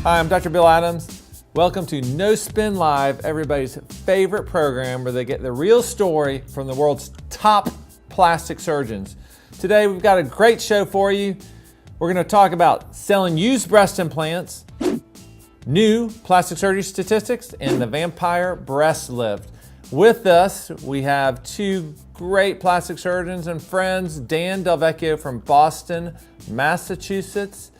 Hi, I'm Dr. Bill Adams. Welcome to No Spin Live, everybody's favorite program where they get the real story from the world's top plastic surgeons. Today, we've got a great show for you. We're going to talk about selling used breast implants, new plastic surgery statistics, and the vampire breast lift. With us, we have two great plastic surgeons and friends, Dan Delvecchio from Boston, Massachusetts,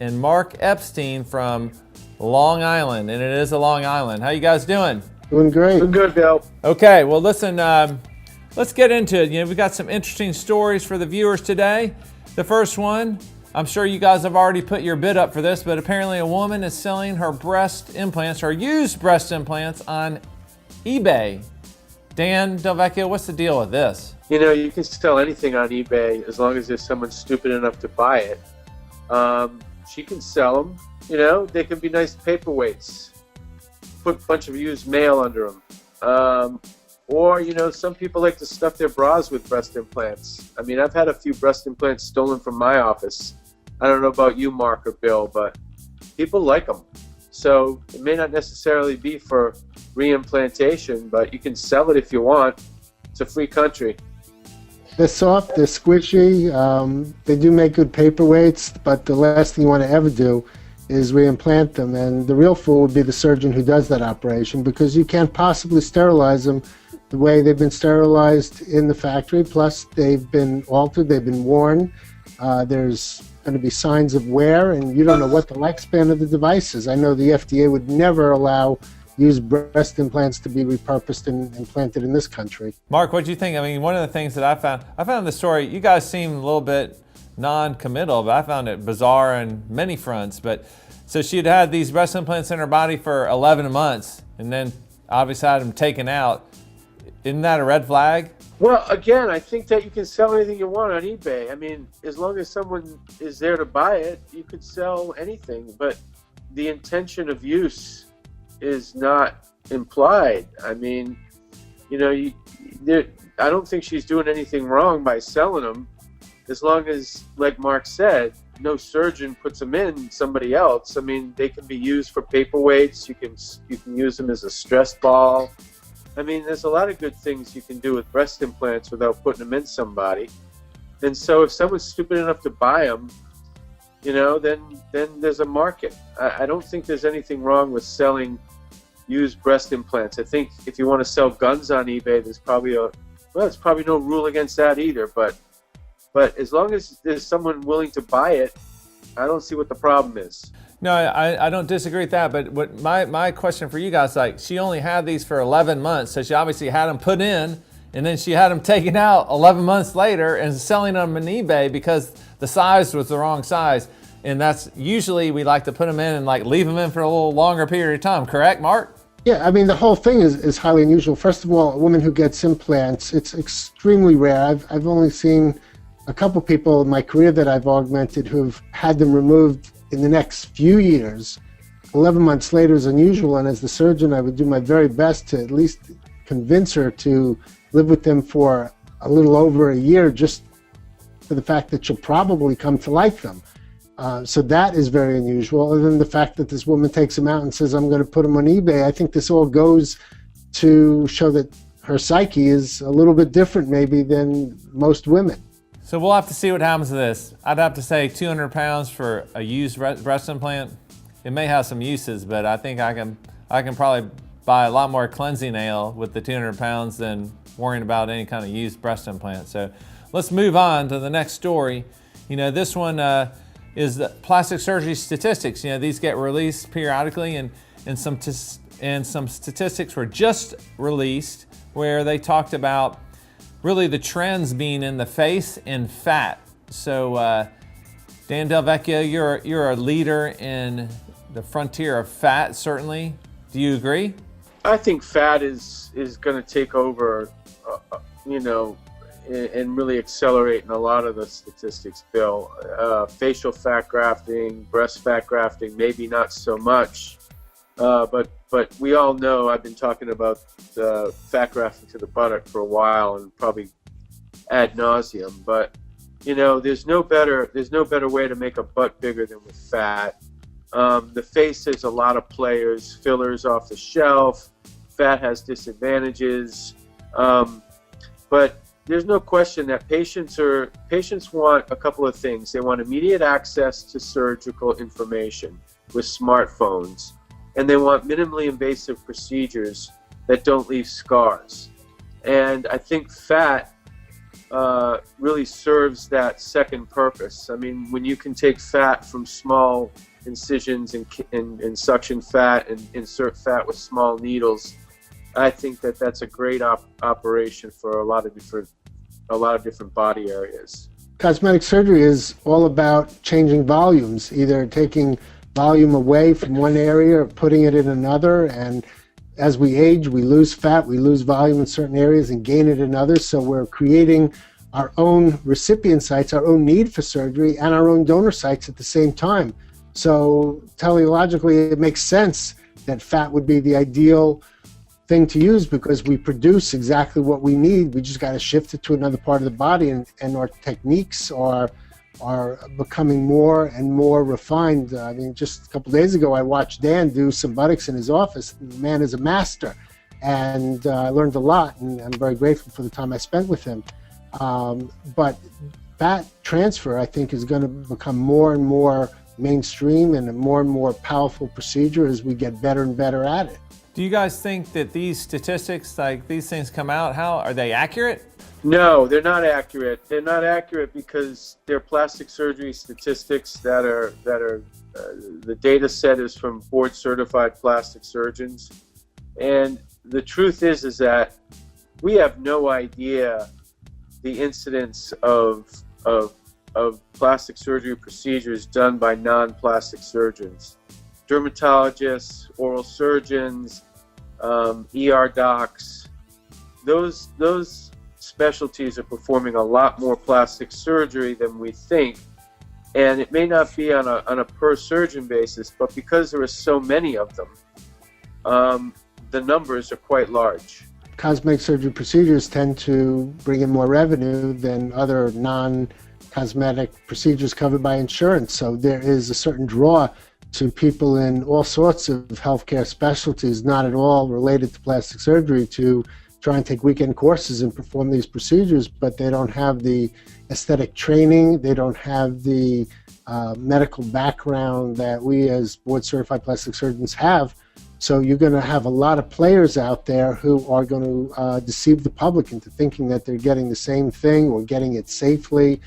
and Mark Epstein from Long Island, and it is a Long Island. How you guys doing? Doing great. Doing good, Bill. Okay, well listen, let's get into it. We've got some interesting stories for the viewers today. The first one, I'm sure you guys have already put your bid up for this, but apparently a woman is selling her breast implants, her used breast implants on eBay. Dan Delvecchio, what's the deal with this? You know, you can sell anything on eBay as long as there's someone stupid enough to buy it. She can sell them. You know, they can be nice paperweights. Put a bunch of used mail under them. Or, you know, some people like to stuff their bras with breast implants. I mean, I've had a few breast implants stolen from my office. I don't know about you, Mark or Bill, but people like them. So it may not necessarily be for reimplantation, but you can sell it if you want. It's a free country. They're soft, they're squishy, they do make good paperweights, but the last thing you want to ever do is reimplant them. And the real fool would be the surgeon who does that operation, because you can't possibly sterilize them the way they've been sterilized in the factory. Plus, they've been altered, they've been worn. There's going to be signs of wear, and you don't know what the lifespan of the device is. I know the FDA would never allow used breast implants to be repurposed and implanted in this country. Mark, what do you think? I mean, one of the things that I found the story, you guys seem a little bit non-committal, but I found it bizarre on many fronts. But so she had these breast implants in her body for 11 months and then obviously had them taken out. Isn't that a red flag? Well, again, I think that you can sell anything you want on eBay. I mean, as long as someone is there to buy it, you could sell anything. But the intention of use is not implied. I mean, you know, I don't think she's doing anything wrong by selling them, as long as, like Mark said, no surgeon puts them in somebody else. I mean, they can be used for paperweights. You can use them as a stress ball. I mean, there's a lot of good things you can do with breast implants without putting them in somebody. And so if someone's stupid enough to buy them, you know, then there's a market. I don't think there's anything wrong with selling used breast implants. I think if you want to sell guns on eBay, there's probably no rule against that either. But as long as there's someone willing to buy it, I don't see what the problem is. No, I don't disagree with that. But what my question for you guys, like, she only had these for 11 months, so she obviously had them put in, and then she had them taken out 11 months later and selling them on eBay because the size was the wrong size. And that's usually we like to put them in and like leave them in for a little longer period of time. Correct, Mark? Yeah, I mean, the whole thing is highly unusual. First of all, a woman who gets implants, it's extremely rare. I've only seen a couple people in my career that I've augmented who've had them removed in the next few years. 11 months later is unusual, and as the surgeon, I would do my very best to at least convince her to live with them for a little over a year, just for the fact that she'll probably come to like them. So that is very unusual. Other than the fact that this woman takes them out and says, I'm going to put them on eBay, I think this all goes to show that her psyche is a little bit different maybe than most women. So we'll have to see what happens to this. I'd have to say 200 pounds for a used breast implant. It may have some uses, but I think I can probably buy a lot more cleansing ale with the 200 pounds than worrying about any kind of used breast implant. So let's move on to the next story. You know, this one is the plastic surgery statistics. You know, these get released periodically, and some statistics were just released where they talked about really the trends being in the face and fat. So Dan Delvecchio, you're a leader in the frontier of fat, certainly. Do you agree? I think fat is going to take over, you know, and really accelerate in a lot of the statistics, Bill. Facial fat grafting, breast fat grafting, maybe not so much. But we all know, I've been talking about fat grafting to the buttock for a while, and probably ad nauseum. But you know, there's no better way to make a butt bigger than with fat. The face, there's a lot of players, fillers off the shelf, fat has disadvantages, but there's no question that patients want a couple of things. They want immediate access to surgical information with smartphones, and they want minimally invasive procedures that don't leave scars. And I think fat really serves that second purpose. I mean, when you can take fat from small incisions and suction fat and insert fat with small needles, I think that that's a great operation for a lot of different body areas. Cosmetic surgery is all about changing volumes, either taking volume away from one area or putting it in another. And as we age, we lose fat, we lose volume in certain areas and gain it in others. So we're creating our own recipient sites, our own need for surgery, and our own donor sites at the same time. So teleologically, it makes sense that fat would be the ideal thing to use because we produce exactly what we need. We just got to shift it to another part of the body, and our techniques are becoming more and more refined. I mean, just a couple of days ago, I watched Dan do some buttocks in his office. The man is a master, and I learned a lot, and I'm very grateful for the time I spent with him. But fat transfer, I think, is going to become more and more mainstream and a more and more powerful procedure as we get better and better at it. Do you guys think that these statistics, like these things come out, how are they accurate? No, they're not accurate. They're not accurate because they're plastic surgery statistics that are the data set is from board certified plastic surgeons. And the truth is that we have no idea the incidence of plastic surgery procedures done by non-plastic surgeons. Dermatologists, oral surgeons, ER docs, those specialties are performing a lot more plastic surgery than we think. And it may not be on a per surgeon basis, but because there are so many of them, the numbers are quite large. Cosmetic surgery procedures tend to bring in more revenue than other non-cosmetic procedures covered by insurance. So there is a certain draw to people in all sorts of healthcare specialties, not at all related to plastic surgery, to try and take weekend courses and perform these procedures, but they don't have the aesthetic training, they don't have the medical background that we as board-certified plastic surgeons have. So you're going to have a lot of players out there who are going to deceive the public into thinking that they're getting the same thing or getting it safely.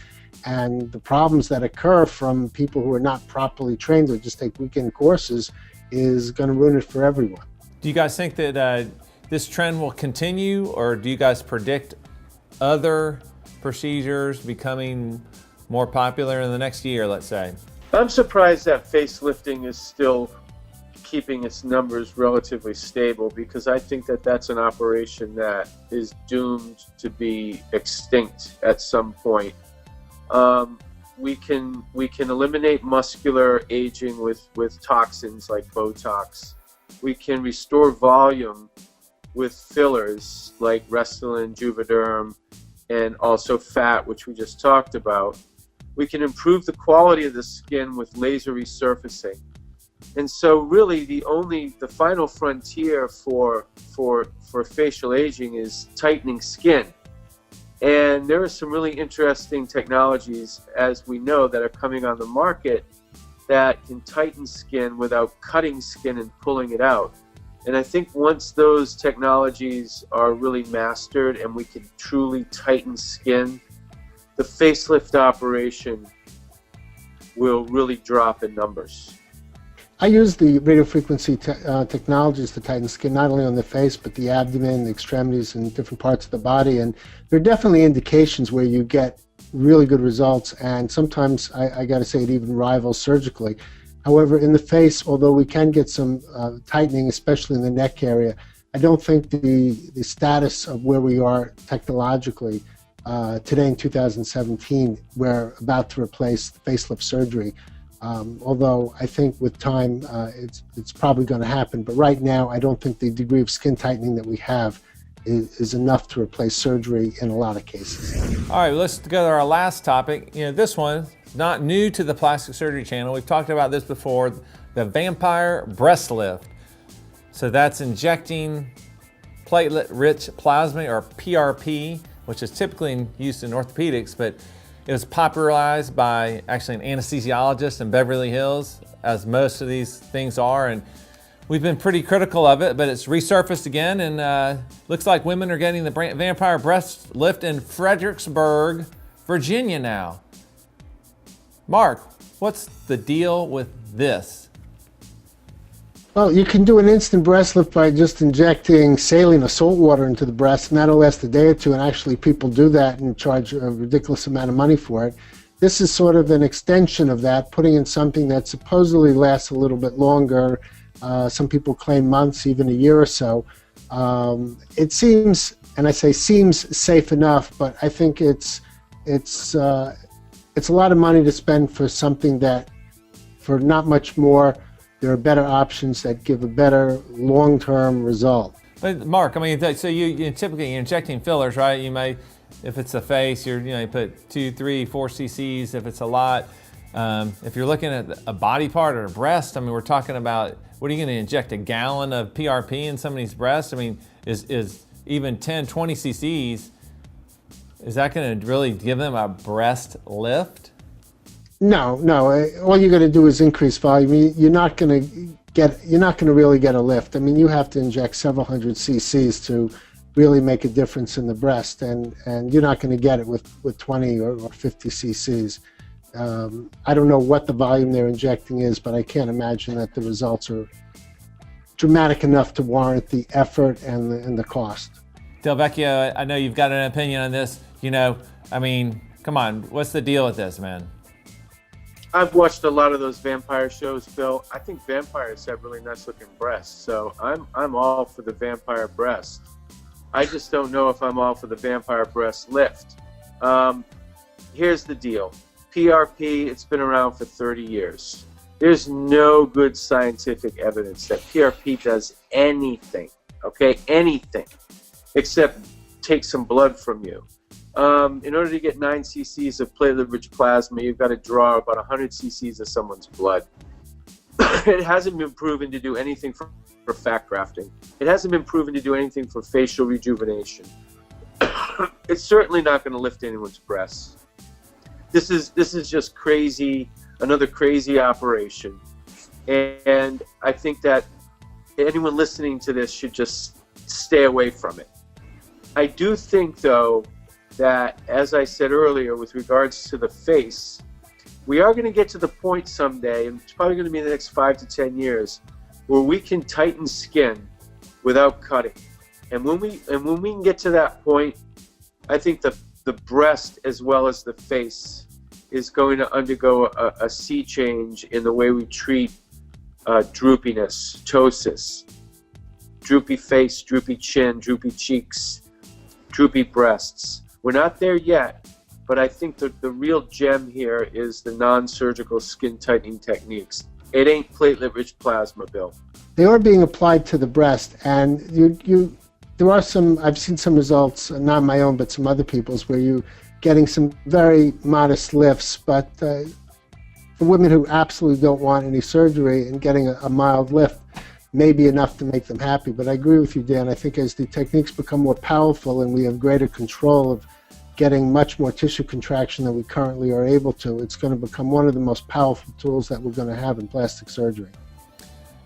And the problems that occur from people who are not properly trained or just take weekend courses is going to ruin it for everyone. Do you guys think that this trend will continue, or do you guys predict other procedures becoming more popular in the next year, let's say? I'm surprised that facelifting is still keeping its numbers relatively stable, because I think that that's an operation that is doomed to be extinct at some point. We can eliminate muscular aging with toxins like Botox. We can restore volume with fillers like Restylane, Juvederm, and also fat, which we just talked about. We can improve the quality of the skin with laser resurfacing. And so really the final frontier for facial aging is tightening skin. And there are some really interesting technologies, as we know, that are coming on the market that can tighten skin without cutting skin and pulling it out. And I think once those technologies are really mastered and we can truly tighten skin, the facelift operation will really drop in numbers. I use the radiofrequency technologies to tighten skin, not only on the face, but the abdomen, the extremities, and different parts of the body. And there are definitely indications where you get really good results, and sometimes, I got to say, it even rivals surgically. However, in the face, although we can get some tightening, especially in the neck area, I don't think the status of where we are technologically today in 2017, we're about to replace the facelift surgery. Although I think with time it's probably going to happen, but right now I don't think the degree of skin tightening that we have is enough to replace surgery in a lot of cases. All right, let's go to our last topic. This one is not new to the Plastic Surgery channel. We've talked about this before. the vampire breast lift. So that's injecting platelet-rich plasma, or PRP, which is typically used in orthopedics, but it was popularized by actually an anesthesiologist in Beverly Hills, as most of these things are. And we've been pretty critical of it, but it's resurfaced again, and looks like women are getting the vampire breast lift in Fredericksburg, Virginia now. Mark, what's the deal with this? Well, you can do an instant breast lift by just injecting saline or salt water into the breast, and that'll last a day or two, and actually people do that and charge a ridiculous amount of money for it. This is sort of an extension of that, putting in something that supposedly lasts a little bit longer. Some people claim months, even a year or so. It seems, and I say seems, safe enough, but I think it's a lot of money to spend for something that, for not much more, there are better options that give a better long-term result. But Mark, I mean, so you typically you're injecting fillers, right? You may, if it's a face, you put 2, 3, 4 cc's. If it's a lot, if you're looking at a body part or a breast, I mean, we're talking about, what are you going to inject, a gallon of PRP in somebody's breast? I mean, is even 10, 20 cc's, is that going to really give them a breast lift? No. All you're going to do is increase volume. You're not going to really get a lift. I mean, you have to inject several hundred cc's to really make a difference in the breast, and you're not going to get it with 20 or 50 cc's. I don't know what the volume they're injecting is, but I can't imagine that the results are dramatic enough to warrant the effort and the cost. Del Vecchio, I know you've got an opinion on this. I mean, come on, what's the deal with this, man? I've watched a lot of those vampire shows, Bill. I think vampires have really nice looking breasts, so I'm all for the vampire breast. I just don't know if I'm all for the vampire breast lift. Here's the deal. PRP, it's been around for 30 years. There's no good scientific evidence that PRP does anything, okay? Anything, except take some blood from you. In order to get 9 cc's of platelet-rich plasma, you've got to draw about 100 cc's of someone's blood. It hasn't been proven to do anything for fat grafting. It hasn't been proven to do anything for facial rejuvenation. It's certainly not going to lift anyone's breasts. This is just crazy, another crazy operation. And I think that anyone listening to this should just stay away from it. I do think, though, that, as I said earlier, with regards to the face, we are going to get to the point someday, and it's probably going to be in the next 5 to 10 years, where we can tighten skin without cutting. And when we can get to that point, I think the breast as well as the face is going to undergo a sea change in the way we treat droopiness, ptosis, droopy face, droopy chin, droopy cheeks, droopy breasts. We're not there yet, but I think that the real gem here is the non-surgical skin tightening techniques. It ain't platelet-rich plasma, Bill. They are being applied to the breast, and there are some, I've seen some results, not my own, but some other people's, where you're getting some very modest lifts, but for women who absolutely don't want any surgery, and getting a mild lift may be enough to make them happy. But I agree with you, Dan. I think as the techniques become more powerful and we have greater control of getting much more tissue contraction than we currently are able to, it's going to become one of the most powerful tools that we're going to have in plastic surgery.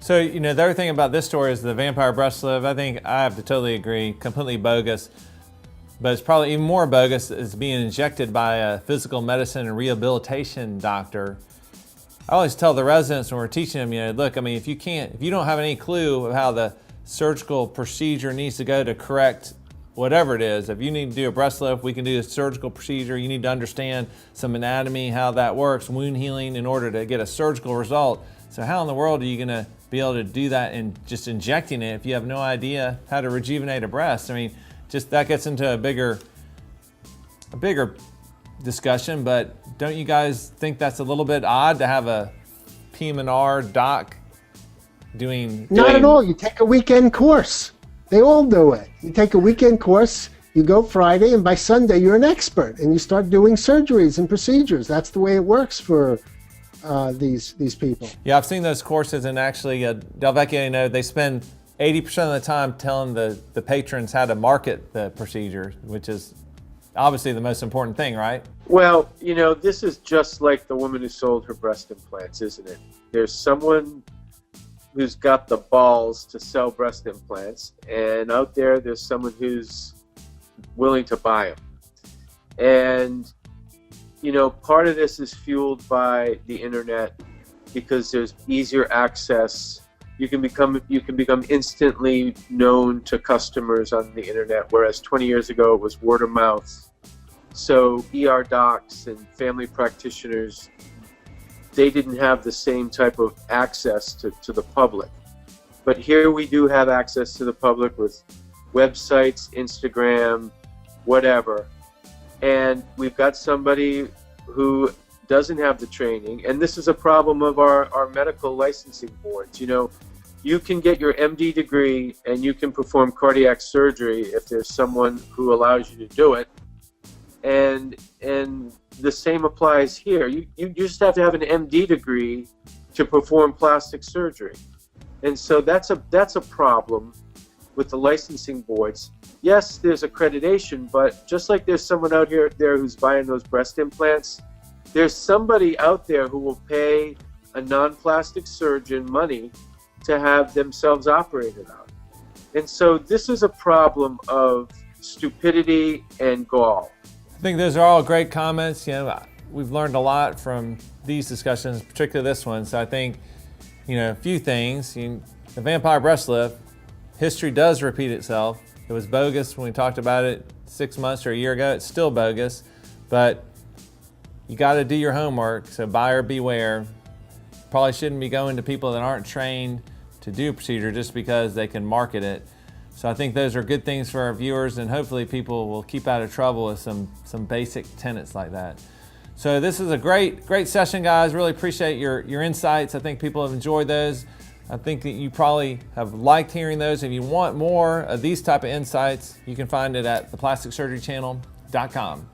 So, the other thing about this story is the vampire breast lift. I think I have to totally agree, completely bogus. But it's probably even more bogus is being injected by a physical medicine and rehabilitation doctor. I always tell the residents when we're teaching them, look, I mean, if you don't have any clue of how the surgical procedure needs to go to correct whatever it is, if you need to do a breast lift, we can do a surgical procedure. You need to understand some anatomy, how that works, wound healing in order to get a surgical result. So how in the world are you going to be able to do that in just injecting it if you have no idea how to rejuvenate a breast? I mean, just that gets into a bigger discussion, but don't you guys think that's a little bit odd to have a PM&R doc doing? Not at all. You take a weekend course. They all do it. You take a weekend course, you go Friday, and by Sunday you're an expert, and you start doing surgeries and procedures. That's the way it works for these people. Yeah, I've seen those courses, and actually, Del Vecchio, they spend 80% of the time telling the patrons how to market the procedure, which is obviously the most important thing, right? Well, this is just like the woman who sold her breast implants, isn't it? There's someone who's got the balls to sell breast implants, and out there's someone who's willing to buy them. And, part of this is fueled by the internet because there's easier access. You can become instantly known to customers on the internet, whereas 20 years ago it was word of mouth. So ER docs and family practitioners, they didn't have the same type of access to the public. But here we do have access to the public with websites, Instagram, whatever. And we've got somebody who doesn't have the training. And this is a problem of our medical licensing boards. You can get your MD degree and you can perform cardiac surgery if there's someone who allows you to do it. And the same applies here. You just have to have an MD degree to perform plastic surgery. And so that's a problem with the licensing boards. Yes, there's accreditation, but just like there's someone out there who's buying those breast implants, there's somebody out there who will pay a non-plastic surgeon money to have themselves operated on. And so this is a problem of stupidity and gall. I think those are all great comments. We've learned a lot from these discussions, particularly this one. So I think, a few things. The vampire breast lift, history does repeat itself. It was bogus when we talked about it 6 months or a year ago. It's still bogus, but you got to do your homework. So buyer beware. Probably shouldn't be going to people that aren't trained to do a procedure just because they can market it. So I think those are good things for our viewers, and hopefully people will keep out of trouble with some basic tenets like that. So this is a great session, guys. Really appreciate your insights. I think people have enjoyed those. I think that you probably have liked hearing those. If you want more of these type of insights, you can find it at theplasticsurgerychannel.com.